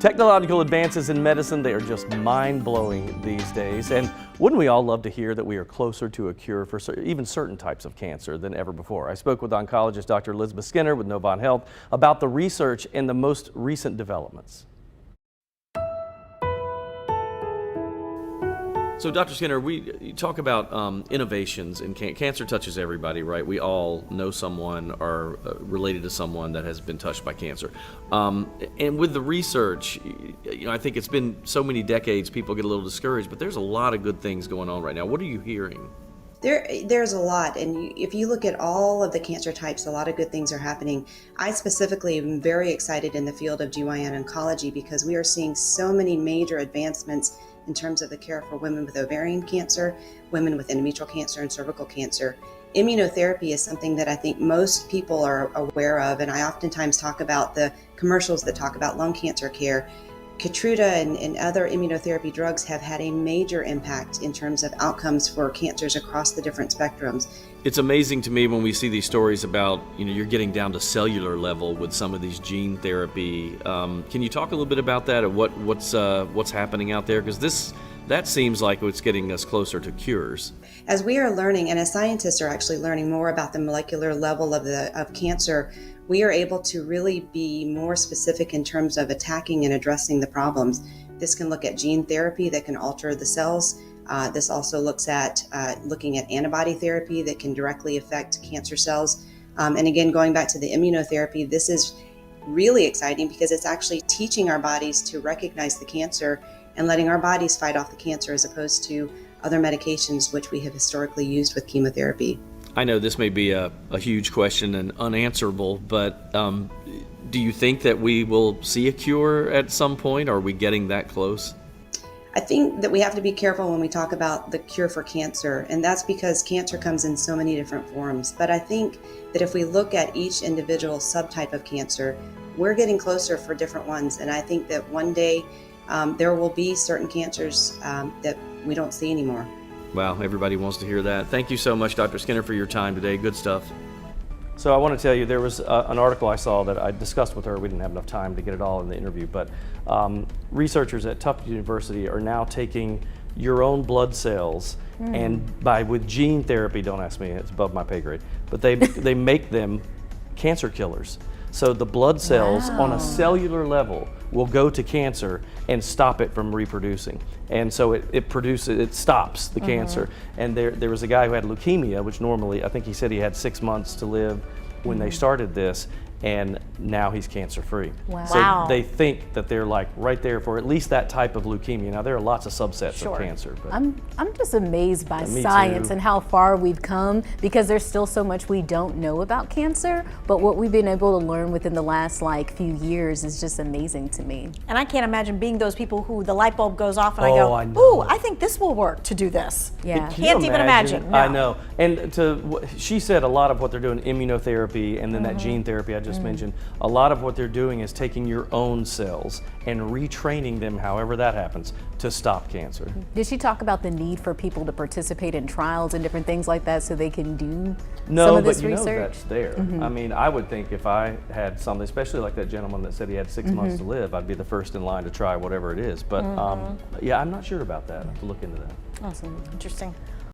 Technological advances in medicine, they are just mind-blowing these days. And wouldn't we all love to hear that we are closer to a cure for even certain types of cancer than ever before? I spoke with oncologist Dr. Elizabeth Skinner with Novant Health about the research and the most recent developments. So, Dr. Skinner, you talk about innovations in cancer touches everybody, right? We all know someone or related to someone that has been touched by cancer. And with the research, I think it's been so many decades, people get a little discouraged, but there's a lot of good things going on right now. What are you hearing? There's a lot, and if you look at all of the cancer types, a lot of good things are happening. I specifically am very excited in the field of GYN oncology because we are seeing so many major advancements in terms of the care for women with ovarian cancer, women with endometrial cancer, and cervical cancer. Immunotherapy is something that I think most people are aware of, and I oftentimes talk about the commercials that talk about lung cancer care. Keytruda and other immunotherapy drugs have had a major impact in terms of outcomes for cancers across the different spectrums. It's amazing to me when we see these stories about, you're getting down to cellular level with some of these gene therapy. Can you talk a little bit about that, and what's happening out there? Because that seems like it's getting us closer to cures. As we are learning, and as scientists are actually learning more about the molecular level of cancer, we are able to really be more specific in terms of attacking and addressing the problems. This can look at gene therapy that can alter the cells. This also looks at looking at antibody therapy that can directly affect cancer cells. And again, going back to the immunotherapy, this is really exciting because it's actually teaching our bodies to recognize the cancer and letting our bodies fight off the cancer as opposed to other medications which we have historically used with chemotherapy. I know this may be a huge question and unanswerable, but do you think that we will see a cure at some point? Are we getting that close? I think that we have to be careful when we talk about the cure for cancer, and that's because cancer comes in so many different forms. But I think that if we look at each individual subtype of cancer, we're getting closer for different ones. And I think that one day there will be certain cancers that we don't see anymore. Wow, everybody wants to hear that. Thank you so much, Dr. Skinner, for your time today. Good stuff. So I want to tell you, there was an article I saw that I discussed with her. We didn't have enough time to get it all in the interview, but researchers at Tufts University are now taking your own blood cells and with gene therapy, don't ask me, it's above my pay grade, but they make them cancer killers. So the blood cells on a cellular level will go to cancer and stop it from reproducing. And so it stops the cancer. And there was a guy who had leukemia, which normally, I think he said he had 6 months to live when they started this, and now he's cancer-free. Wow. So they think that they're like right there for at least that type of leukemia. Now there are lots of subsets of cancer. But I'm just amazed by me science too. and how far we've come, because there's still so much we don't know about cancer, but what we've been able to learn within the last few years is just amazing to me. And I can't imagine being those people who the light bulb goes off and I I know. go, ooh, I think this will work to do this. Yeah. Can't even imagine. No. I know. And she said a lot of what they're doing, immunotherapy, and then that gene therapy I just mentioned, a lot of what they're doing is taking your own cells and retraining them, however that happens, to stop cancer. Did she talk about the need for people to participate in trials and different things like that so they can do No, some of this but research? That's there. I mean, I would think if I had something, especially like that gentleman that said he had 6 months to live, I'd be the first in line to try whatever it is. But yeah, I'm not sure about that. I have to look into that. Awesome. Interesting.